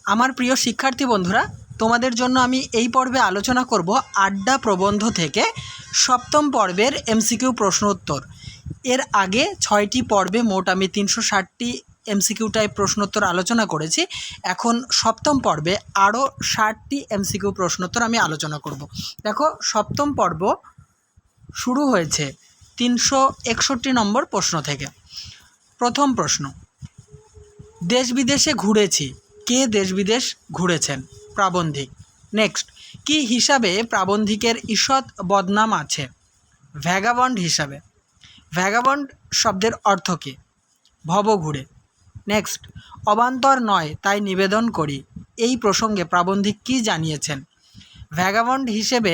আমার প্রিয় শিক্ষার্থী বন্ধুরা, তোমাদের জন্য আমি এই পর্বে আলোচনা করব আড্ডা প্রবন্ধ থেকে সপ্তম পর্বের এমসিকিউ প্রশ্ন উত্তর। এর আগে 6টি পর্বে মোট আমি 360টি এমসিকিউ টাইপ প্রশ্নোত্তর আলোচনা করেছি। এখন সপ্তম পর্বে আরও 60টি এমসিকিউ প্রশ্নোত্তর আমি আলোচনা করব। দেখো, সপ্তম পর্ব শুরু হয়েছে 361 নম্বর প্রশ্ন থেকে। প্রথম প্রশ্ন, দেশ বিদেশে ঘুরেছি। কে দেশ বিদেশ ঘুরেছেন? প্রাবন্ধিক। নেক্সট, কি হিসাবে প্রাবন্ধিকের ঈষৎ বদনাম আছে? ভ্যাগাবন্ড হিসাবে। ভ্যাগাবন্ড শব্দের অর্থ কী? ভবঘুরে। নেক্সট, অবান্তর নয় তাই নিবেদন করি, এই প্রসঙ্গে প্রাবন্ধিক কি জানিয়েছেন? ভ্যাগাবন্ড হিসেবে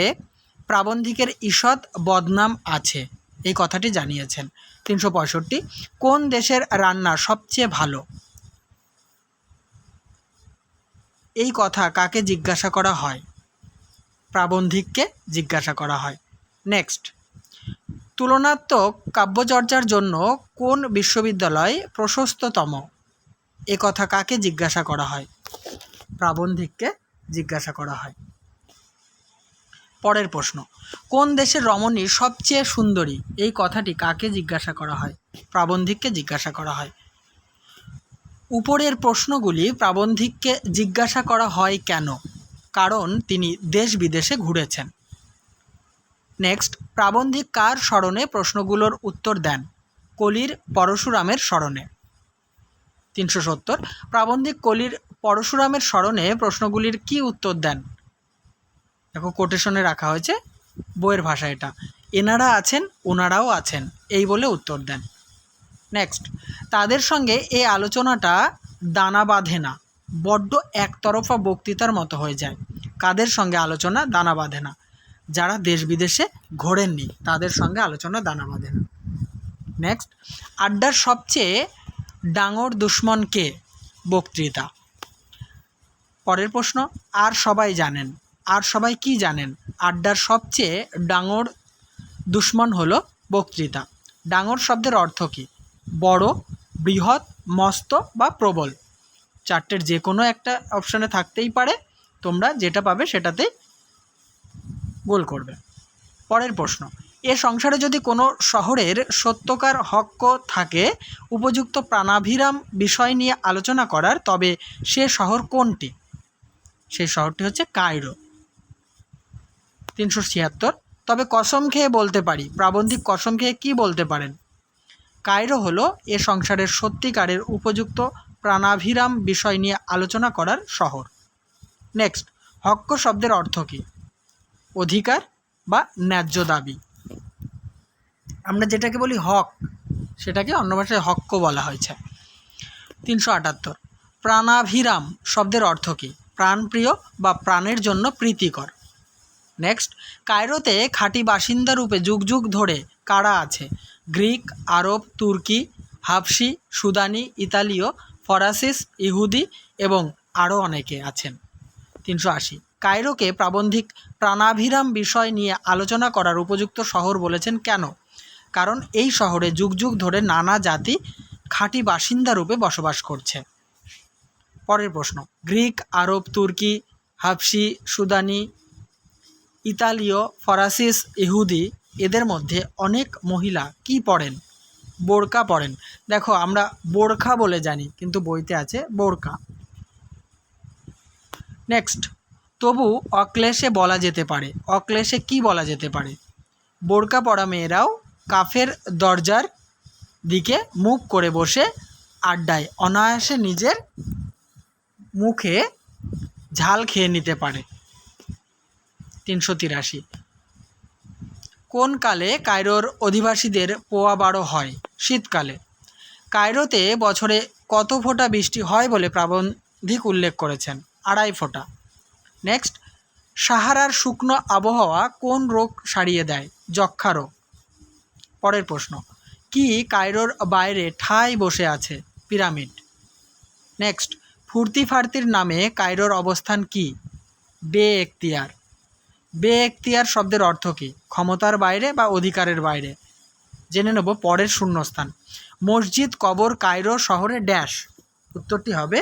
প্রাবন্ধিকের ঈষৎ বদনাম আছে, এই কথাটি জানিয়েছেন। 365, কোন দেশের রান্না সবচেয়ে ভালো? এই কথা কাকে জিজ্ঞাসা করা হয়? প্রাবন্ধিককে জিজ্ঞাসা করা হয়। নেক্সট, তুলনাত্মক কাব্যচর্চার জন্য কোন বিশ্ববিদ্যালয় প্রশস্ততম? এ কথা কাকে জিজ্ঞাসা করা হয়? প্রাবন্ধিককে জিজ্ঞাসা করা হয়। পরের প্রশ্ন, কোন দেশের রমণী সবচেয়ে সুন্দরী? এই কথাটি কাকে জিজ্ঞাসা করা হয়? প্রাবন্ধিককে জিজ্ঞাসা করা হয়। উপরের প্রশ্নগুলি প্রাবন্ধিককে জিজ্ঞাসা করা হয় কেন? কারণ তিনি দেশ বিদেশে ঘুরেছেন। নেক্সট, প্রাবন্ধিক কার স্মরণে প্রশ্নগুলোর উত্তর দেন? কলির পরশুরামের স্মরণে। 370, প্রাবন্ধিক কলির পরশুরামের স্মরণে প্রশ্নগুলির কি উত্তর দেন? দেখো, কোটেশনে রাখা হয়েছে, বইয়ের ভাষা এটা। এনারা আছেন, ওনারাও আছেন, এই বলে উত্তর দেন। নেক্সট, তাদের সঙ্গে এই আলোচনাটা দানা বাঁধে না, বড্ড একতরফা বক্তৃতার মতো হয়ে যায়। কাদের সঙ্গে আলোচনা দানা বাঁধে না? যারা দেশ বিদেশে ঘোরেননি তাদের সঙ্গে আলোচনা দানা বাঁধে না। নেক্সট, আড্ডার সবচেয়ে ডাঙর দুশ্মন কে? বক্তৃতা। পরের প্রশ্ন, আর সবাই জানেন। আর সবাই কি জানেন? আড্ডার সবচেয়ে ডাঙর দুশ্মন হলো বক্তৃতা। ডাঙর শব্দের অর্থ কী? বড়, বৃহৎ, মস্ত বা প্রবল। চারটের যে কোনো একটা অপশানে থাকতেই পারে, তোমরা যেটা পাবে সেটাতেই গোল করবে। পরের প্রশ্ন, এ সংসারে যদি কোনো শহরের সত্যকার হক্ক থাকে উপযুক্ত প্রাণাভিরাম বিষয় নিয়ে আলোচনা করার, তবে সে শহর কোনটি? সেই শহরটি হচ্ছে কায়রো। 376, তবে কসম খেয়ে বলতে পারি। প্রাবন্ধিক কসম খেয়ে কি বলতে পারেন? কায়রো হলো এ সংসারের সত্যিকারের উপযুক্ত প্রাণাভিরাম বিষয় নিয়ে আলোচনা করার শহর। নেক্সট, হক্ক শব্দের অর্থ কী? অধিকার বা ন্যায্য দাবি। আমরা যেটাকে বলি হক, সেটাকে অন্য ভাষায় হক্ক বলা হয়েছে। 378, প্রাণাভিরাম শব্দের অর্থ কী? প্রাণপ্রিয় বা প্রাণের জন্য প্রীতিকর। নেক্সট, কায়রোতে খাঁটি বাসিন্দা রূপে যুগ যুগ ধরে কারা আছে? গ্রিক, আরব, তুর্কি, হাবশি, সুদানি, ইতালীয়, ফরাসিস, ইহুদি এবং আরও অনেকে আছেন। 380, কায়রোকে প্রাবন্ধিক প্রাণাভিরাম বিষয় নিয়ে আলোচনা করার উপযুক্ত শহর বলেছেন কেন? কারণ এই শহরে যুগ যুগ ধরে নানা জাতি খাঁটি বাসিন্দা রূপে বসবাস করছে। পরের প্রশ্ন, গ্রিক, আরব, তুর্কি, হাবশি, সুদানি, ইতালীয়, ফরাসিস, ইহুদি, এদের মধ্যে অনেক মহিলা কি পড়েন? বোরকা পড়েন। দেখো, আমরা বোরখা বলে জানি, কিন্তু বইতে আছে বোরকা। নেক্সট, তবু অক্লেশে বলা যেতে পারে। অক্লেশে কি বলা যেতে পারে? বোরকা পরা মেয়েরাও কাফের দরজার দিকে মুখ করে বসে আড্ডায় অনায়াসে নিজের মুখে ঝাল খেয়ে নিতে পারে। 383, কোন কালে কায়রোর অধিবাসীদের পোয়া বারো হয়? শীতকালে। কায়রোতে বছরে কত ফোঁটা বৃষ্টি হয় বলে প্রাবন্ধিক উল্লেখ করেছেন? 2.5 ফোঁটা। নেক্সট, সাহারার শুকনো আবহাওয়া কোন রোগ সারিয়ে দেয়? যক্ষা রোগ। পরের প্রশ্ন, কি কায়রোর বাইরে ঠায় বসে আছে? পিরামিড। নেক্সট, ফুর্তি ফার্তির নামে কায়রোর অবস্থান কি? বে এখতিয়ার। বে এখতিয়ার শব্দের অর্থ কী? ক্ষমতার বাইরে বা অধিকারের বাইরে। জেনে নেব পরের শূন্যস্থান। মসজিদ কবর কায়রো শহরে ড্যাশ। উত্তরটি হবে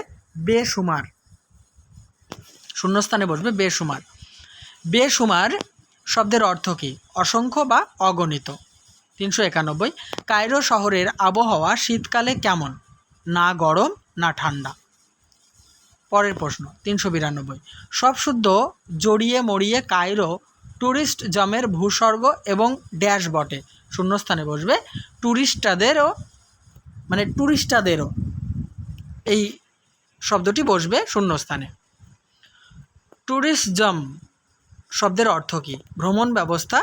বেশুমার। শূন্যস্থানে বসবে বেশুমার। বেশুমার শব্দের অর্থ কী? অসংখ্য বা অগণিত। 391, কায়রো শহরের আবহাওয়া শীতকালে কেমন? না গরম না ঠান্ডা। পরের প্রশ্ন 392, সব শুদ্ধ জড়িয়ে মরিয়ে কায়রো ট্যুরিস্ট জমের ভূস্বর্গ এবং ড্যাশ বটে। শূন্যস্থানে বসবে টুরিস্টাদেরও এই শব্দটি বসবে শূন্যস্থানে। ট্যুরিজম শব্দের অর্থ কী? ভ্রমণ ব্যবস্থা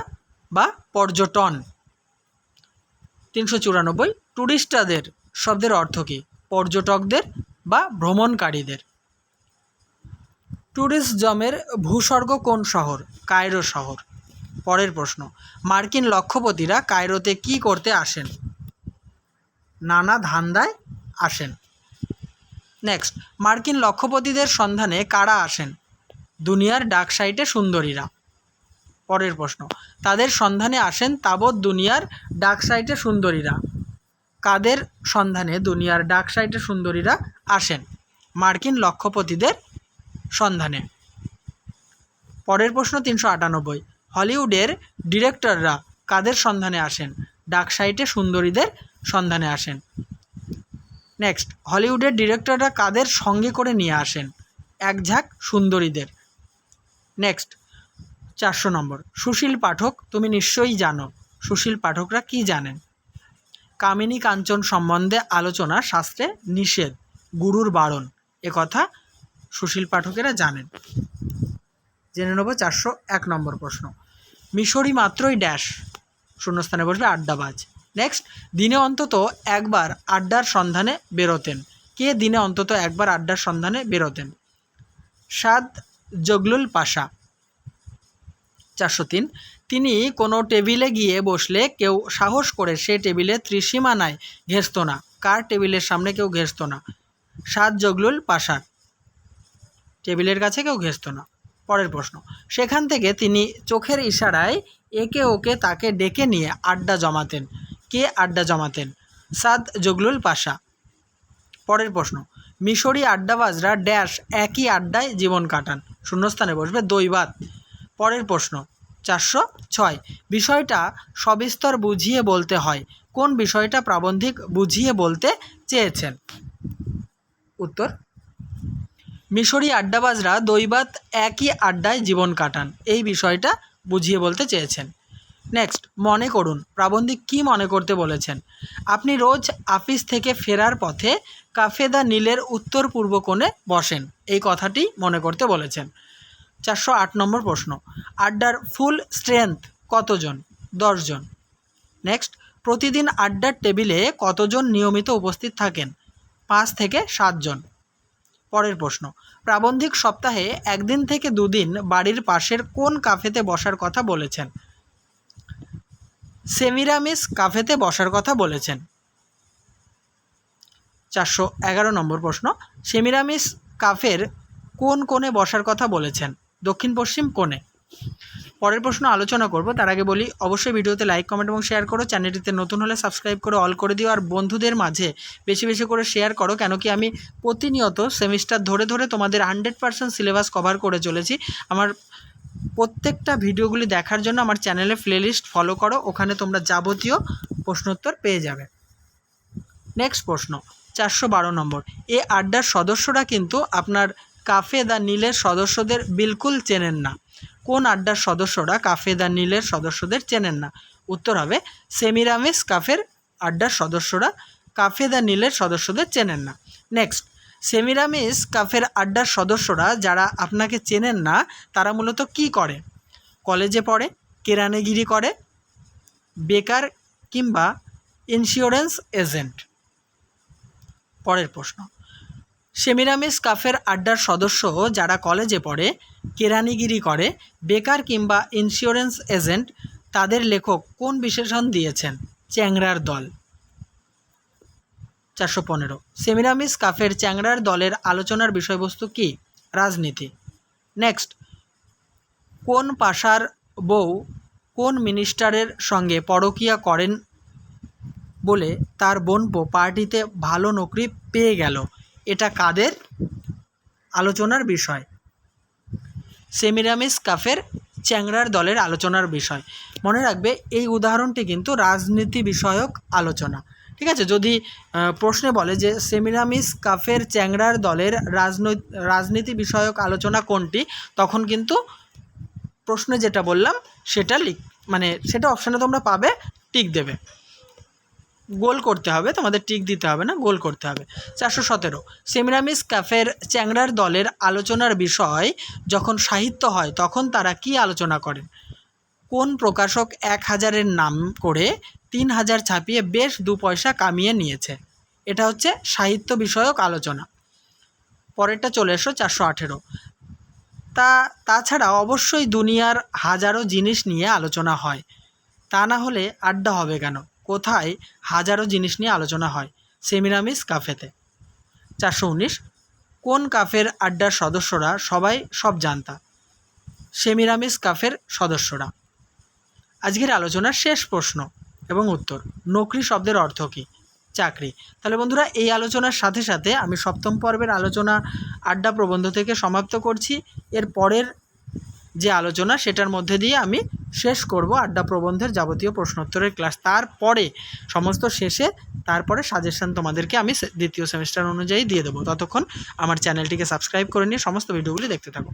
বা পর্যটন। 394, ট্যুরিস্টাদের শব্দের অর্থ কী? পর্যটকদের বা ভ্রমণকারীদের। ট্যুরিজমের ভূস্বর্গ কোন শহর? কায়রো শহর। পরের প্রশ্ন, মার্কিন লক্ষপতিরা কায়রোতে কি করতে আসেন? নানা ধান্দায় আসেন। নেক্সট, মার্কিন লক্ষপতিদের সন্ধানে কারা আসেন? দুনিয়ার ডার্ক সাইটে সুন্দরীরা। পরের প্রশ্ন, তাদের সন্ধানে আসেন তাবৎ দুনিয়ার ডার্ক সাইটে সুন্দরীরা। কাদের সন্ধানে দুনিয়ার ডার্ক সাইটে সুন্দরীরা আসেন? মার্কিন লক্ষপতিদের সন্ধানে। পরের প্রশ্ন 398, হলিউডের ডিরেক্টররা কাদের সন্ধানে আসেন? ডার্ক সাইটে সুন্দরীদের সন্ধানে আসেন। নেক্সট, হলিউডের ডিরেক্টররা কাদের সঙ্গে করে নিয়ে আসেন? এক ঝাঁক সুন্দরীদের। নেক্সট 400 নম্বর, সুশীল পাঠক তুমি নিশ্চয়ই জানো, সুশীল পাঠকরা কি জানেন? কামিনী কাঞ্চন সম্বন্ধে আলোচনা শাস্ত্রে নিষেধ, গুরুর বারণ, একথা সুশীল পাঠকেরা জানেন। জেনে নেব 401 নম্বর প্রশ্ন, মিশরি মাত্রই ড্যাশ। শূন্যস্থানে বসবে আড্ডাবাজ। নেক্সট, দিনে অন্তত একবার আড্ডার সন্ধানে বেরোতেন। কে দিনে অন্তত একবার আড্ডার সন্ধানে বেরোতেন? সাদ জগলুল পাশা। 403, তিনি কোনো টেবিলে গিয়ে বসলে কেউ সাহস করে সে টেবিলে ত্রিসীমানায় ঘেঁষত না। কার টেবিলের সামনে কেউ ঘেঁষত না? সাদ জগলুল পাশার টেবিলের কাছে কেউ ঘেঁষত না। পরের প্রশ্ন, সেখান থেকে তিনি চোখের ইশারায় একে ওকে তাকে ডেকে নিয়ে আড্ডা জমাতেন। কে আড্ডা জমাতেন? সাদ জগলুল পাশা। পরের প্রশ্ন, মিশরি আড্ডাবাজরা ড্যাশ একই আড্ডায় জীবন কাটান। শূন্যস্থানে বসবে দৈবাত। পরের প্রশ্ন 406, বিষয়টা সবিস্তর বুঝিয়ে বলতে হয়। কোন বিষয়টা প্রাবন্ধিক বুঝিয়ে বলতে চেয়েছেন? উত্তর, মিশরি আড্ডাবাজরা দৈবাত একই আড্ডায় জীবন কাটান, এই বিষয়টা বুঝিয়ে বলতে চেয়েছেন। নেক্সট, মনে করুন প্রাবন্ধিক কি মনে করতে বলেছেন? আপনি রোজ অফিস থেকে ফেরার পথে কাফে দ্য নীলের উত্তর পূর্ব কোণে বসেন, এই কথাটি মনে করতে বলেছেন। 408 নম্বর প্রশ্ন, আড্ডার ফুল স্ট্রেংথ কতজন? 10 জন। নেক্সট, প্রতিদিন আড্ডার টেবিলে কতজন নিয়মিত উপস্থিত থাকেন? 5 থেকে 7 জন। পরের প্রশ্ন, প্রাবন্ধিক সপ্তাহে 1 দিন থেকে 2 দিন বাড়ির পাশের কোন কাফেতে বসার কথা বলেছেন? সেমিরামিস কাফেতে বসার কথা বলেছেন। 411 নম্বর প্রশ্ন, সেমিরামিস কাফের কোন কোণে বসার কথা বলেছেন? দক্ষিণ পশ্চিম কোণে। পরের প্রশ্ন আলোচনা করব, তার আগে বলি অবশ্যই ভিডিওতে লাইক কমেন্ট এবং শেয়ার করো। চ্যানেলটিতে নতুন হলে সাবস্ক্রাইব করে অল করে দিও, আর বন্ধুদের মাঝে বেশি বেশি করে শেয়ার করো, কেন কি আমি প্রতিনিয়ত সেমিস্টার ধরে ধরে তোমাদের 100% সিলেবাস কভার করে চলেছি। আমার প্রত্যেকটা ভিডিওগুলি দেখার জন্য আমার চ্যানেলে প্লেলিস্ট ফলো করো, ওখানে তোমরা যাবতীয় প্রশ্নোত্তর পেয়ে যাবে। নেক্সট প্রশ্ন 412 নম্বর, এ আড্ডার সদস্যরা কিন্তু আপনার কাফে দ্য নীলের সদস্যদের বিলকুল চেনেন না। কোন আড্ডার সদস্যরা কাফে দ্য নীলের সদস্যদের চেনেন না? উত্তর হবে সেমিরামিস কাফের আড্ডার সদস্যরা কাফে দ্য নীলের সদস্যদের চেনেন না। নেক্সট, সেমিরামিস কাফের আড্ডার সদস্যরা যারা আপনাকে চেনেন না তারা মূলত কি করে? কলেজে পড়ে, কেরানিগিরি করে, বেকার কিংবা ইন্স্যুরেন্স এজেন্ট। পরের প্রশ্ন, সেমিরামিস কাফের আড্ডার সদস্য যারা কলেজে পড়ে, কেরানিগিরি করে, বেকার কিংবা ইন্স্যুরেন্স এজেন্ট, তাদের লেখক কোন বিশেষণ দিয়েছেন? চ্যাংড়ার দল। 415, সেমিরামিস কাফের চ্যাংড়ার দলের আলোচনার বিষয়বস্তু কি? রাজনীতি। নেক্সট, কোন পাশার বউ কোন মিনিস্টারের সঙ্গে পরকীয়া করেন বলে তার বোনপো পার্টিতে ভালো নকরি পেয়ে গেল? এটা কাদের আলোচনার বিষয়? সেমিরামিস কাফের চ্যাংড়ার দলের আলোচনার বিষয়। মনে রাখবে এই উদাহরণটি কিন্তু রাজনীতি বিষয়ক আলোচনা। ঠিক আছে, যদি প্রশ্নে বলে যে সেমিরামিস কাফের চ্যাংড়ার দলের রাজনীতি বিষয়ক আলোচনা কোনটি, তখন কিন্তু প্রশ্নে যেটা বললাম সেটা সেটা অপশানে তোমরা পাবে, টিক দেবে, গোল করতে হবে, তোমাদের টিক দিতে হবে না, গোল করতে হবে। 417 সেমিরামিস কাফের চ্যাংড়ার দলের আলোচনার বিষয় যখন সাহিত্য হয় তখন তারা কি আলোচনা করেন? কোন প্রকাশক 1000-এর নাম করে 3000 ছাপিয়ে বেশ 2 পয়সা কামিয়ে নিয়েছে? এটা হচ্ছে সাহিত্য বিষয়ক আলোচনা। পরেরটা চলে এসো 418। তাছাড়া অবশ্যই দুনিয়ার হাজারো জিনিস নিয়ে আলোচনা হয়, তা না হলে আড্ডা হবে কেন? কোথায় হাজারো জিনিস নিয়ে আলোচনা হয়? সেমিরামিস কাফেতে। 419 কোন কাফের আড্ডার সদস্যরা সবাই সব জানতা? সেমিরামিস কাফের সদস্যরা। আজকের আলোচনার শেষ প্রশ্ন এবং উত্তর। নকরি শব্দের অর্থ কী? চাকরি। তাহলে বন্ধুরা, এই আলোচনার সাথে সাথে আমি সপ্তম পর্বের আলোচনা আড্ডা প্রবন্ধ থেকে সমাপ্ত করছি। এর পরের যে আলোচনা সেটার মধ্যে দিয়ে আমি শেষ করব আড্ডা প্রবন্ধের যাবতীয় প্রশ্নোত্তরের ক্লাস। তারপরে সমস্ত শেষে তারপরে সাজেশান তোমাদেরকে আমি দ্বিতীয় সেমিস্টার অনুযায়ী দিয়ে দেবো। ততক্ষণ আমার চ্যানেলটিকে সাবস্ক্রাইব করে নিয়ে সমস্ত ভিডিওগুলি দেখতে থাকো।